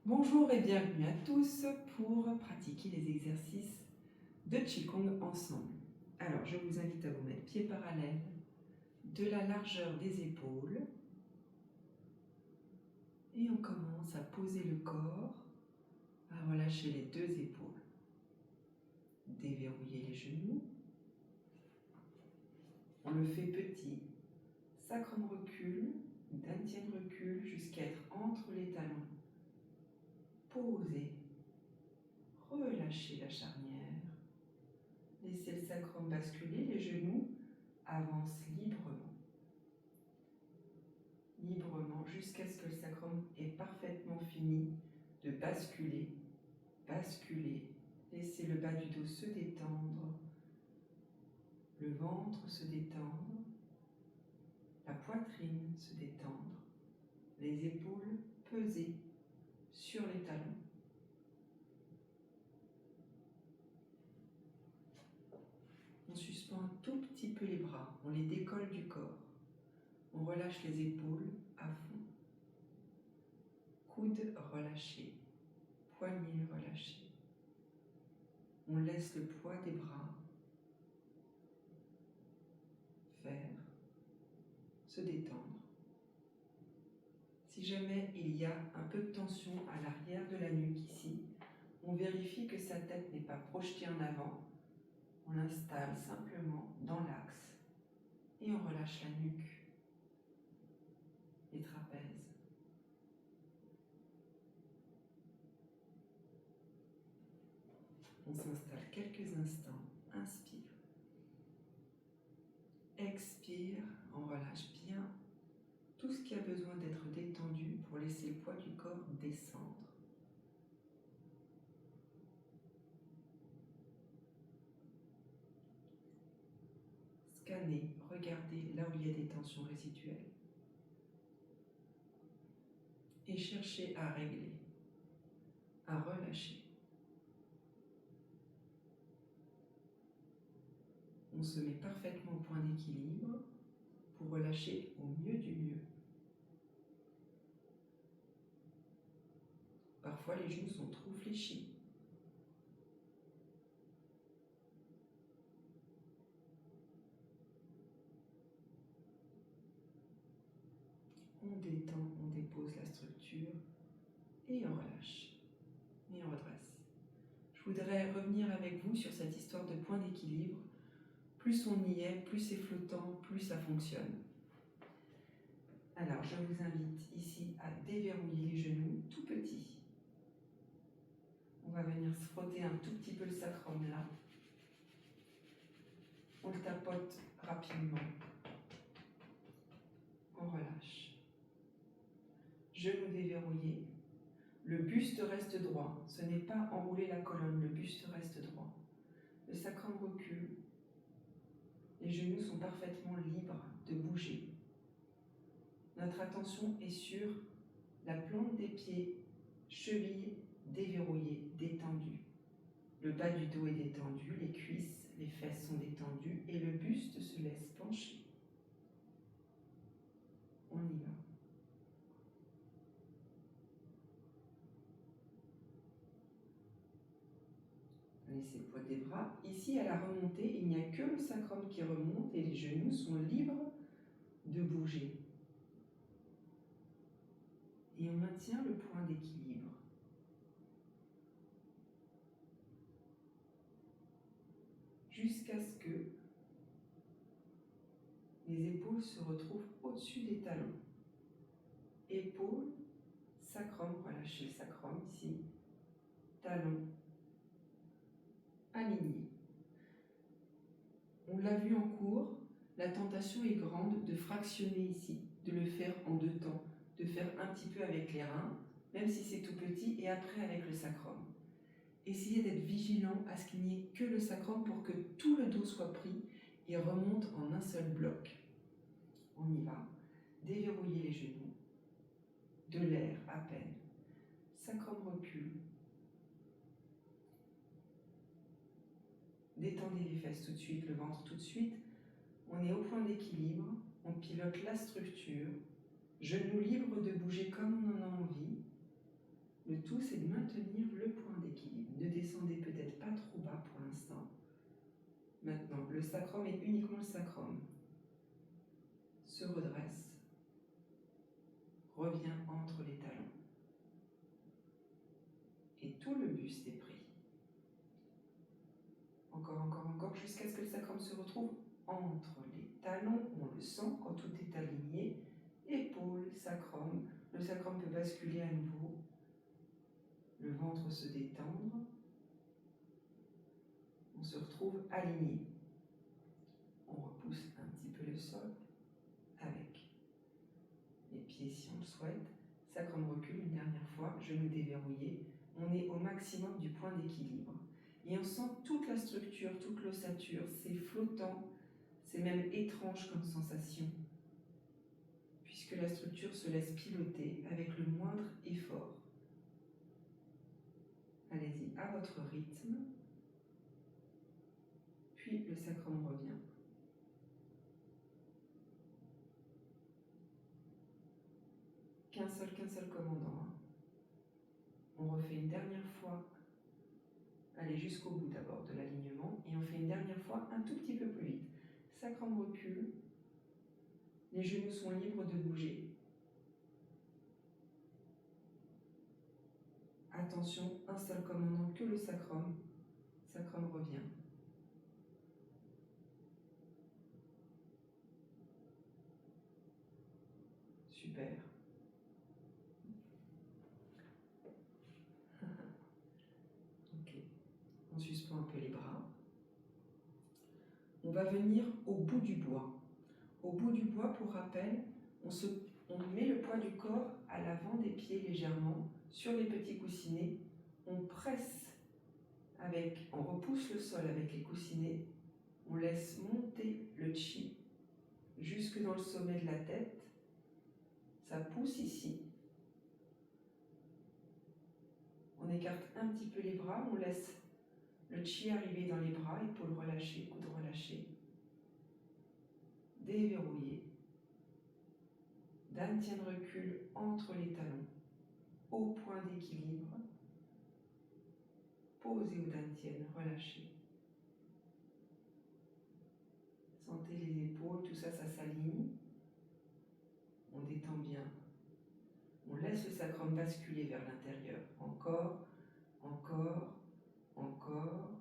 Bonjour et bienvenue à tous pour pratiquer les exercices de Qigong ensemble. Alors, je vous invite à vous mettre pieds parallèles, de la largeur des épaules. Et on commence à poser le corps, à relâcher les deux épaules. Déverrouiller les genoux. On le fait petit. Sacrum recule, dantian recule jusqu'à être entre les talons. Posez. Relâchez la charnière. Laissez le sacrum basculer, les genoux avancent librement. Librement jusqu'à ce que le sacrum ait parfaitement fini de basculer. Basculer. Laissez le bas du dos se détendre. Le ventre se détendre. La poitrine se détendre. Les épaules peser sur les talons. On suspend un tout petit peu les bras, on les décolle du corps. On relâche les épaules à fond. Coudes relâchés, poignets relâchés. On laisse le poids des bras faire, se détendre. Si jamais il y a un peu de tension à l'arrière de la nuque ici, on vérifie que sa tête n'est pas projetée en avant. On l'installe simplement dans l'axe et on relâche la nuque, les trapèzes. On s'installe quelques instants. Inspire. Expire. On relâche bien tout ce qui a besoin d'être détendu pour laisser le poids du corps descendre. Scannez, regardez là où il y a des tensions résiduelles. Et cherchez à régler, à relâcher. On se met parfaitement au point d'équilibre pour relâcher au mieux du mieux. Parfois, les genoux sont trop fléchis. On détend, on dépose la structure et on relâche. Et on redresse. Je voudrais revenir avec vous sur cette histoire de point d'équilibre. Plus on y est, plus c'est flottant, plus ça fonctionne. Alors, je vous invite ici à déverrouiller les genoux tout petits. On va venir se frotter un tout petit peu le sacrum là. On le tapote rapidement. On relâche. Genoux déverrouillés. Le buste reste droit. Ce n'est pas enrouler la colonne, le buste reste droit. Le sacrum recule. Les genoux sont parfaitement libres de bouger. Notre attention est sur la plante des pieds, chevilles déverrouillées, détendues. Le bas du dos est détendu, les cuisses, les fesses sont détendues et le buste se laisse pencher. On y va. Laissez le poids des bras. Ici, à la remontée, il n'y a que le sacrum qui remonte et les genoux sont libres de bouger. Et on maintient le point d'équilibre. Jusqu'à ce que les épaules se retrouvent au-dessus des talons. Épaules, sacrum, relâchez le sacrum ici. Talons, alignés. On l'a vu en cours, la tentation est grande de fractionner ici, de le faire en deux temps, de faire un petit peu avec les reins, même si c'est tout petit, et après avec le sacrum. Essayez d'être vigilant à ce qu'il n'y ait que le sacrum pour que tout le dos soit pris et remonte en un seul bloc. On y va. Déverrouillez les genoux. De l'air à peine. Sacrum recule. Détendez les fesses tout de suite, le ventre tout de suite. On est au point d'équilibre. On pilote la structure. Genoux libres de bouger comme on en a envie. Le tout, c'est de maintenir le point d'équilibre. Ne descendez peut-être pas trop bas pour l'instant. Maintenant, le sacrum est uniquement le sacrum. Se redresse. Revient entre les talons. Et tout le buste est pris. Encore, encore, encore, jusqu'à ce que le sacrum se retrouve entre les talons. On le sent quand tout est aligné. Épaules, sacrum. Le sacrum peut basculer à nouveau. Le ventre se détendre. On se retrouve aligné. On repousse un petit peu le sol avec les pieds si on le souhaite. Sacrum recule une dernière fois, genoux déverrouillés. On est au maximum du point d'équilibre. Et on sent toute la structure, toute l'ossature. C'est flottant, c'est même étrange comme sensation. Puisque la structure se laisse piloter avec le moindre effort. Allez-y à votre rythme. Puis le sacrum revient. Qu'un seul commandant. On refait une dernière fois. Allez jusqu'au bout d'abord de l'alignement. Et on fait une dernière fois un tout petit peu plus vite. Sacrum recule. Les genoux sont libres de bouger. Attention, un seul commandant que le sacrum. Sacrum revient. Super. Ok. On suspend un peu les bras. On va venir au bout du bois. Au bout du bois, pour rappel, on met le poids du corps à l'avant des pieds légèrement sur les petits coussinets. On presse on repousse le sol avec les coussinets. On laisse monter le chi jusque dans le sommet de la tête. Ça pousse ici. On écarte un petit peu les bras, on laisse le chi arriver dans les bras, épaules relâchées, coudes relâchés. Déverrouillé. Dantian recule entre les talons, au point d'équilibre. Posez au dantian, relâchez. Sentez les épaules, tout ça, ça s'aligne. On détend bien. On laisse le sacrum basculer vers l'intérieur. Encore, encore, encore,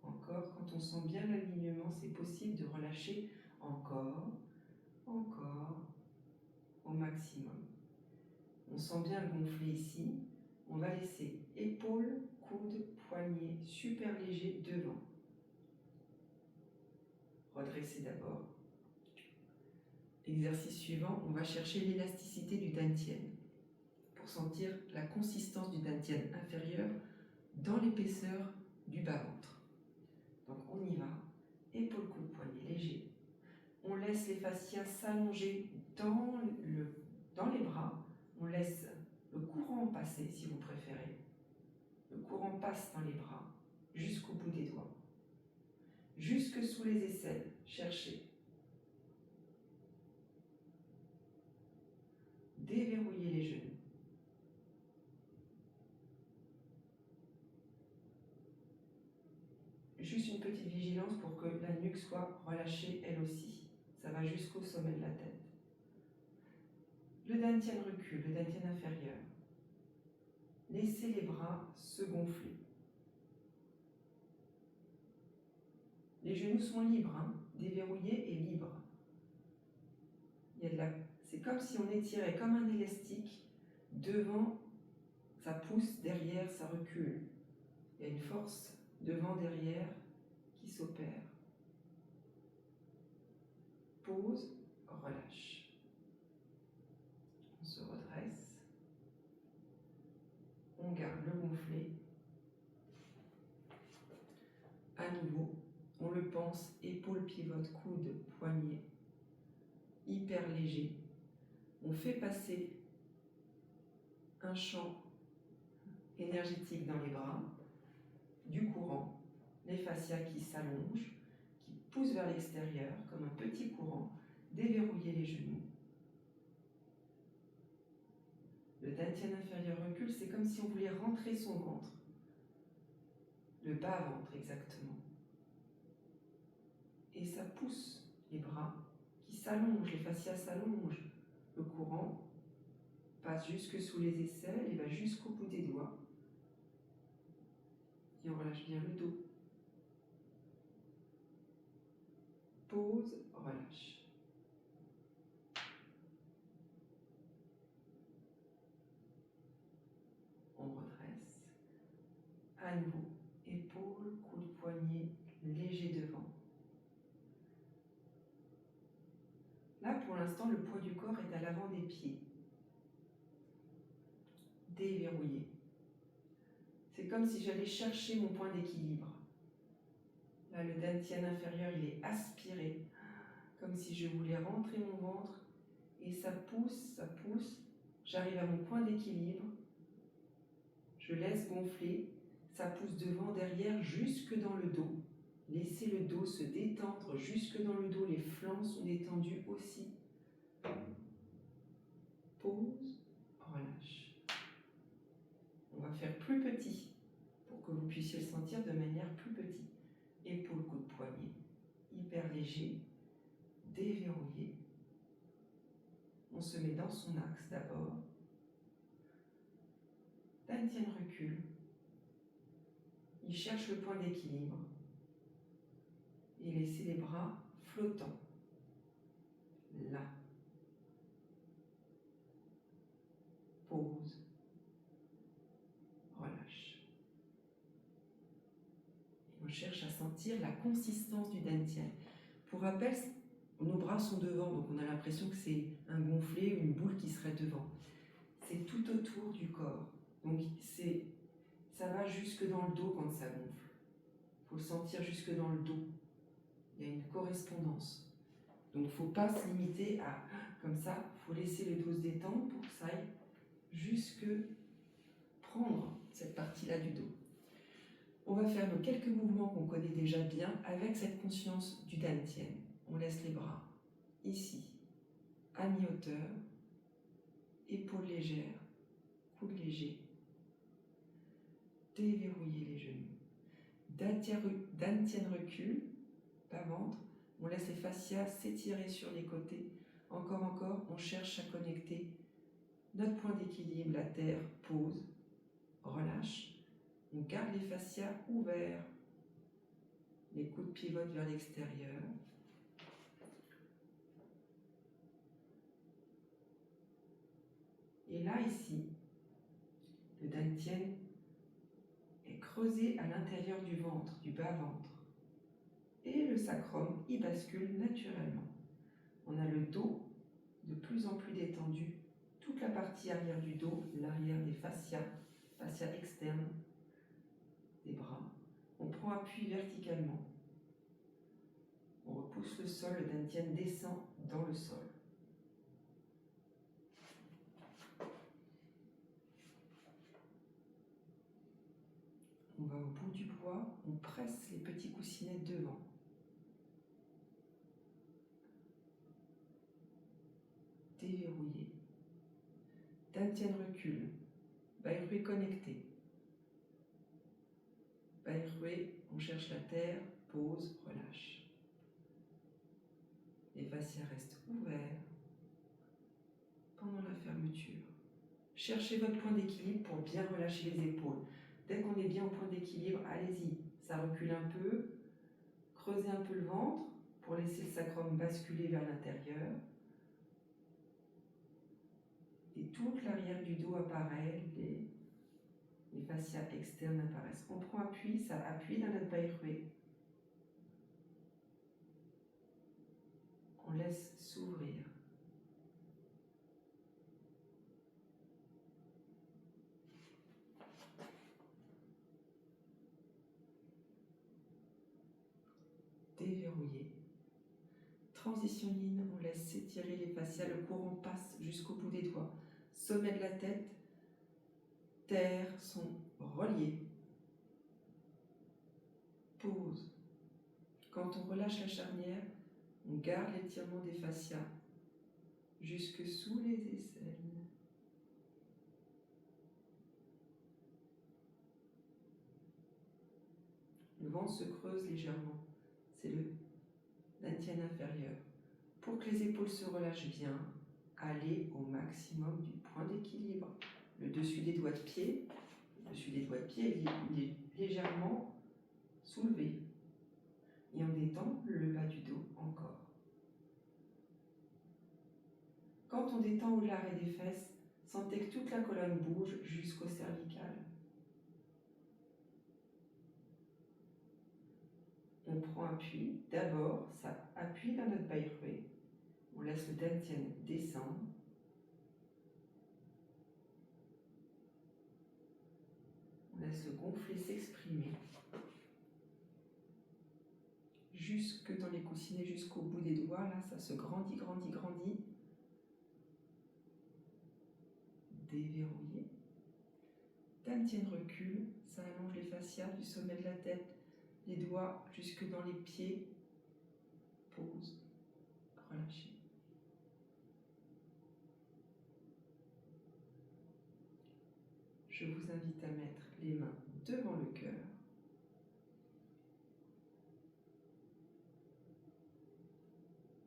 encore. Quand on sent bien l'alignement, c'est possible de relâcher encore, encore, au maximum. On sent bien gonfler ici. On va laisser épaules, coudes, poignets, super léger devant. Redressez d'abord. Exercice suivant, on va chercher l'élasticité du dantian pour sentir la consistance du dantian inférieur dans l'épaisseur du bas-ventre. Donc on y va, épaules, coudes, poignets légers. On laisse les fascias s'allonger dans les bras. On laisse le courant passer si vous préférez. Le courant passe dans les bras jusqu'au bout des doigts. Jusque sous les aisselles, cherchez. Déverrouillez les genoux. Juste une petite vigilance pour que la nuque soit relâchée elle aussi. Ça va jusqu'au sommet de la tête. Le dantian recule, le dantian inférieur. Laissez les bras se gonfler. Les genoux sont libres, hein, déverrouillés et libres. C'est comme si on étirait comme un élastique. Devant, ça pousse, derrière, ça recule. Il y a une force devant, derrière qui s'opère. Pause, relâche. On se redresse. On garde le gonflé. À nouveau, on le pense, épaules pivotent, coudes, poignets, hyper léger. On fait passer un champ énergétique dans les bras, du courant, les fascias qui s'allongent, qui poussent vers l'extérieur comme un petit courant, déverrouiller les genoux. Le la tienne inférieure recule, c'est comme si on voulait rentrer son ventre. Le bas-ventre, exactement. Et ça pousse les bras qui s'allongent, les fascias s'allongent. Le courant passe jusque sous les aisselles et va jusqu'au bout des doigts. Et on relâche bien le dos. Pause, relâche. On redresse. À nouveau, épaules, coude, poignet, léger devant. Là, pour l'instant, le poids du corps est à l'avant des pieds. Déverrouillé. C'est comme si j'allais chercher mon point d'équilibre. Là, le dantian inférieur, il est aspiré, comme si je voulais rentrer mon ventre, et ça pousse, j'arrive à mon point d'équilibre, je laisse gonfler, ça pousse devant, derrière, jusque dans le dos. Laissez le dos se détendre jusque dans le dos, les flancs sont détendus aussi. Pause, relâche. On va faire plus petit pour que vous puissiez le sentir de manière plus petite. Épaule, coude, poignet, hyper léger, déverrouillé. On se met dans son axe d'abord. Dantian recule. Il cherche le point d'équilibre. Et laissez les bras flottants. Là. Pause. Relâche. Et on cherche à sentir la consistance du dantian. Pour rappel, nos bras sont devant, donc on a l'impression que c'est un gonflé ou une boule qui serait devant. C'est tout autour du corps. Donc ça va jusque dans le dos quand ça gonfle. Il faut le sentir jusque dans le dos. Il y a une correspondance. Donc il ne faut pas se limiter à comme ça. Il faut laisser le dos se détendre pour que ça aille jusque prendre cette partie-là du dos. On va faire nos quelques mouvements qu'on connaît déjà bien avec cette conscience du dantian. On laisse les bras ici, à mi-hauteur, épaules légères, coude léger. Déverrouillez les genoux. Dantian recule, bas-ventre. On laisse les fascias s'étirer sur les côtés. Encore, on cherche à connecter notre point d'équilibre, la terre, pause, relâche. On garde les fascias ouverts. Les coudes pivotent vers l'extérieur. Et là, ici, le dantian est creusé à l'intérieur du ventre, du bas-ventre. Et le sacrum y bascule naturellement. On a le dos de plus en plus détendu, toute la partie arrière du dos, l'arrière des fascias externes des bras. On prend appui verticalement. On repousse le sol, le dantian descend dans le sol. On va au bout du poids, on presse les petits coussinets devant. Déverrouillé. Dantian recule. Bairroué connecté. Bairroué, on cherche la terre, pause, relâche. Les fascias restent ouverts pendant la fermeture. Cherchez votre point d'équilibre pour bien relâcher les épaules. Dès qu'on est bien au point d'équilibre, allez-y. Ça recule un peu. Creusez un peu le ventre pour laisser le sacrum basculer vers l'intérieur. Et toute l'arrière du dos apparaît, les fascias externes apparaissent. On prend appui, ça appuie dans notre bairroué. On laisse s'ouvrir. Déverrouiller. Transition yin, on laisse s'étirer les fascias, le courant passe jusqu'au bout des doigts. Sommet de la tête, terre sont reliés. Pause. Quand on relâche la charnière, on garde l'étirement des fascias jusque sous les aisselles. se creuse légèrement. C'est le dantian inférieur. Pour que les épaules se relâchent bien, allez au maximum du point d'équilibre. Le dessus des doigts de pied, est légèrement soulevé. Et on détend le bas du dos encore. Quand on détend au l'arrêt des fesses, sentez que toute la colonne bouge jusqu'au cervical. On prend appui. D'abord, ça appuie vers notre bas relevé. On laisse le dantian descendre. On laisse le gonfler s'exprimer. Jusque dans les coussinets, jusqu'au bout des doigts. Là, ça se grandit, grandit, grandit. Déverrouiller. Dantian recule. Ça allonge les fascias du sommet de la tête. Les doigts jusque dans les pieds. Pause. Relâchez. Je vous invite à mettre les mains devant le cœur.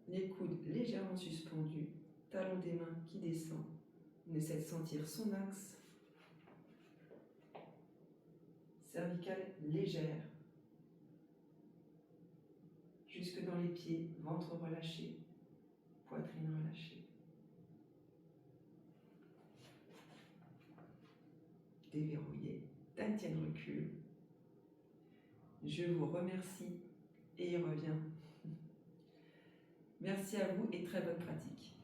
Les coudes légèrement suspendus, talon des mains qui descend. On essaie de sentir son axe. Cervicale légère. Jusque dans les pieds, ventre relâché, poitrine relâchée. Déverrouillé, dantian recule. Je vous remercie et il revient. Merci à vous et très bonne pratique.